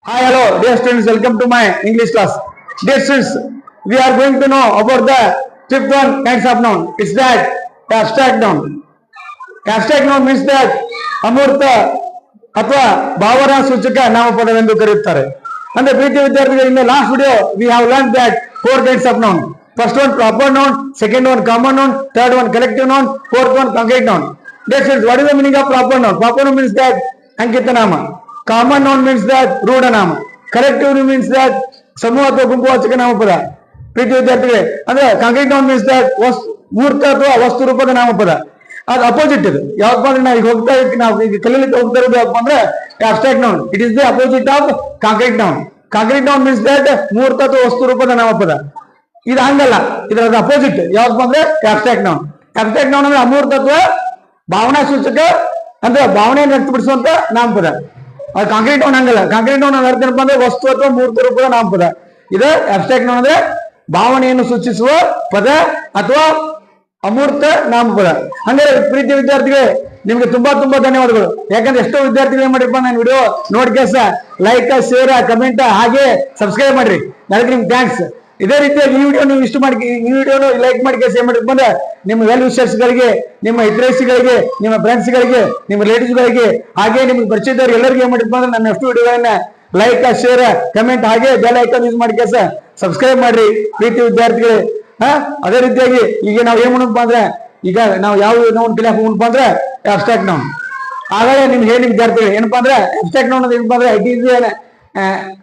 Hi, hello, dear students. Welcome to my English class. Dear students, we are going to know about the fifth one kinds of noun. It's that abstract noun. Abstract noun means that ಅಮೂರ್ತ ಅಥವಾ ಭಾವನಾ ಸೂಚಕ ನಾಮಪದವೆಂದು ಕರೆಯುತ್ತಾರೆ. ಅಂದ್ರೆ ಪ್ರೀತಿ ವಿದ್ಯಾರ್ಥಿಗಳು in the last video we have learned that four kinds of noun. First one proper noun, second one common noun, third one collective noun, fourth one concrete noun. Dear students, what is the meaning of proper noun? Proper noun means that ಅಂಕಿತ ನಾಮ. Common noun means that ರೂಢ ನಾಮ. Collective means that ಸಮೂಹ ಅಥವಾ ಗುಂಪುವಾಚಕ ನಾಮಪದ. ಪ್ರೀತಿ ವಿದ್ಯಾರ್ಥಿಗಳೇ, ಅಂದ್ರೆ concrete noun means that ಮೂರ್ತ ಅಥವಾ ವಸ್ತು ರೂಪದ ನಾಮಪದ. ಅದು ಅಪೋಸಿಟ್ ಇದು. ಯಾವಪ್ಪ ಅಂದ್ರೆ ನಾವು ಈಗ ಹೋಗ್ತಾ ನಾವು ಈಗ ಕಲೀಲಿಕ್ಕೆ ಹೋಗ್ತಾ ಇರೋದು ಯಾವಪ್ಪ ಅಂದ್ರೆ abstract noun. It is the opposite of concrete noun. Concrete noun means that ಮೂರ್ತ ಅಥವಾ ವಸ್ತು ರೂಪದ ನಾಮಪದ. ಇದು ಹಂಗಲ್ಲ, ಇದರ ಅಪೋಸಿಟ್ ಯಾವಪ್ಪ ಅಂದ್ರೆ ಅಬ್ಸ್ಟ್ರಾಕ್ಟ್ ನೌನ್. ಅಬ್ಸ್ಟ್ರಾಕ್ಟ್ ನೌನ್ ಅಂದ್ರೆ ಅಮೂರ್ತ ಅಥವಾ ಭಾವನಾ ಸೂಚಕ ಅಂದ್ರೆ ಭಾವನೆಯನ್ನು ವ್ಯಕ್ತಪಡಿಸುವಂತ ನಾಮಪದ. ಅದು ಕಾಂಕ್ರೀಟ್ ನೌನ್ ಹಂಗಲ್ಲ. ಕಾಂಕ್ರೀಟ್ ನೌನ್ ಅರ್ಥ ಏನಪ್ಪ ಅಂದ್ರೆ ವಸ್ತು ಅಥವಾ ಮೂರ್ತ ರೂಪದ ನಾಮಪದ. ಇದು ಅಬ್ಸ್ಟ್ರಾಕ್ಟ್ ನೌನ್ ಅಂದ್ರೆ ಭಾವನೆಯನ್ನು ಸೂಚಿಸುವ ಪದ ಅಥವಾ ಅಮೂರ್ತ ನಾಮಪದ. ಹಂಗಾರೆ ಪ್ರೀತಿ ವಿದ್ಯಾರ್ಥಿಗಳೇ, ನಿಮ್ಗೆ ತುಂಬಾ ಧನ್ಯವಾದಗಳು. ಯಾಕಂದ್ರೆ ಎಷ್ಟೋ ವಿದ್ಯಾರ್ಥಿಗಳು ಏನ್ ಮಾಡಿರಪ್ಪ ನಾನು ವಿಡಿಯೋ ನೋಡಿ ಕೆಲಸ ಲೈಕ್, ಶೇರ್, ಕಮೆಂಟ್ ಹಾಗೆ ಸಬ್ಸ್ಕ್ರೈಬ್ ಮಾಡ್ರಿ. ಅದಕ್ಕೆ ನಿಮ್ಗೆ ಥ್ಯಾಂಕ್ಸ್. ಇದೇ ರೀತಿಯಾಗಿ ಈ ವಿಡಿಯೋ ನೀವು ಇಷ್ಟ ಮಾಡಿ ಈ ವಿಡಿಯೋನು ಲೈಕ್ ಮಾಡಿ ಕೆಲಸ ಏನ್ ಮಾಡಿರಪ್ಪ ಅಂದ್ರೆ ನಿಮ್ಮ ವೆಲ್ ವಿಷರ್ಸ್ಗಳಿಗೆ, ನಿಮ್ಮ ಹಿತೈಷಿಗಳಿಗೆ, ನಿಮ್ಮ ಫ್ರೆಂಡ್ಸ್ಗಳಿಗೆ, ನಿಮ್ಮ ರಿಲೇಟಿವ್ಸ್ಗಳಿಗೆ ಹಾಗೆ ನಿಮ್ಗೆ ಪರಿಚಯದವ್ರಿಗೆ ಎಲ್ಲರಿಗೂ ಏನ್ ಮಾಡಿರಪ್ಪ ಅಂದ್ರೆ ನನ್ನ ಅಷ್ಟು ವಿಡಿಯೋಗಳನ್ನ ಲೈಕ್, ಶೇರ್, ಕಮೆಂಟ್ ಹಾಗೆ ಬೆಲ್ ಐಕಾನ್ ಯೂಸ್ ಮಾಡಿ ಕೆಲಸ ಸಬ್ಸ್ಕ್ರೈಬ್ ಮಾಡ್ರಿ ಪ್ರೀತಿ ವಿದ್ಯಾರ್ಥಿಗಳೇ. ಅದೇ ರೀತಿಯಾಗಿ ಈಗ ನಾವು ಏನ್ ಮಾಡಪ್ಪ ಅಂದ್ರೆ ಈಗ ನಾವು ಯಾವ ನೋನ್ ಕಲಿಯಕ್ ಹೋಗ್ನಪ್ಪ ಅಂದ್ರೆ ಅಬ್ಸ್ಟ್ರಾಕ್ಟ್ ನೌನ್. ಹಾಗಾದ್ರೆ ನಿಮ್ಗೆ ಹೇಳಿ ವಿದ್ಯಾರ್ಥಿಗಳು ಏನಪ್ಪಾ ಅಂದ್ರೆ ಅಬ್ಸ್ಟ್ರಾಕ್ಟ್ ನೌನ್ ಏನಪ್ಪಾ ಅಂದ್ರೆ it is N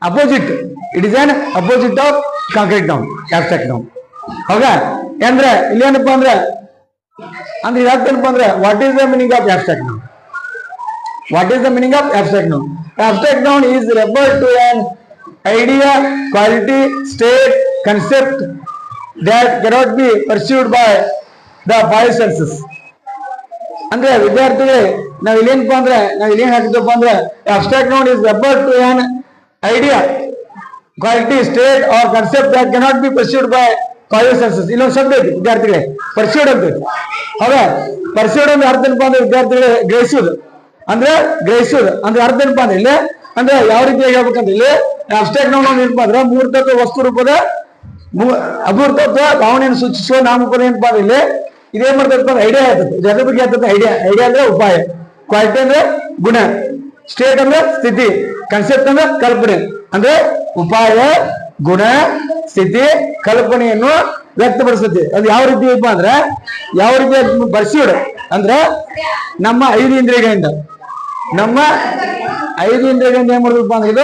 opposite. It is N opposite of concrete noun, abstract noun. ಹೌದಾ? ಅಂದ್ರೆ ಇಲ್ಲಿ ಏನಪ್ಪಾ ಅಂದ್ರೆ ಯಾಕಂತಪ್ಪ ಅಂದ್ರೆ what is the meaning of abstract noun? What is the meaning of abstract noun? Abstract noun is referred to an idea, quality, state, concept that cannot be perceived by the five senses. ಅಂದ್ರೆ ವಿದ್ಯಾರ್ಥಿಗಳೇ, ನಾವು ಇಲ್ಲೇನಪ್ಪ ಅಂದ್ರೆ ಇಲ್ಲೇನ್ ಹಾಕಿದಪ್ಪ ಅಂದ್ರೆ abstract noun is referred to an idea, quality, state or concept that cannot be perceived by five senses. ಇಲ್ಲೊಂದು ಶಬ್ದ ಐತಿ ವಿದ್ಯಾರ್ಥಿಗಳೇ, perceived ಅಂತ. ಹೌದಾ? perceived ಅಂದ್ರೆ ಅರ್ಥ ಏನಪ್ಪ ಅಂದ್ರೆ ವಿದ್ಯಾರ್ಥಿಗಳೇ ಗ್ರಹಿಸುವುದು ಅಂದ್ರೆ ಅರ್ಥ ಏನಪ್ಪಾ ಅಂದ್ರೆ ಇಲ್ಲಿ ಅಂದ್ರೆ ಯಾವ ರೀತಿಯಾಗಿ ಹೇಳ್ಬೇಕಂದ್ರೆ ಇಲ್ಲಿ ಅಬ್ಸ್ಟ್ರಾಕ್ಟ್ ನೌನ್ ಏನಪ್ಪಾ ಅಂದ್ರೆ ಮೂರ್ತತ್ವ ವಸ್ತು ರೂಪದ ಅಮೂರ್ತತ್ವ ಭಾವನೆಯನ್ನು ಸೂಚಿಸುವ ನಾಮಪದ ಏನಪ್ಪಾ ಅಂದ್ರೆ ಇಲ್ಲಿ ಇದೇನ್ ಮಾಡ್ತಪ್ಪ ಐಡಿಯಾ ಆಗ್ತದೆ. ಜೊತೆ ಬಗ್ಗೆ ಆಗ್ತದೆ ಐಡಿಯಾ ಅಂದ್ರೆ ಉಪಾಯ, ಕ್ವಾಲಿಟಿ ಅಂದ್ರೆ ಗುಣ, ಸ್ಟೇಟ್ ಅಂದ್ರೆ ಸ್ಥಿತಿ, ಕನ್ಸೆಪ್ಟ್ ಅಂದ್ರೆ ಕಲ್ಪನೆ. ಅಂದ್ರೆ ಉಪಾಯ, ಗುಣ, ಸ್ಥಿತಿ, ಕಲ್ಪನೆಯನ್ನು ವ್ಯಕ್ತಪಡಿಸುತ್ತೆ. ಅದು ಯಾವ ರೀತಿ ಇಪ್ಪ ಅಂದ್ರೆ ಯಾವ ರೀತಿ ಬರ್ಸಿಡ್ ಅಂದ್ರೆ ನಮ್ಮ 5 ಇಂದ್ರಿಯಗಳಿಂದ ಏನ್ ಮಾಡ್ಬೇಕಪ್ಪ ಅಂದ್ರೆ ಇದು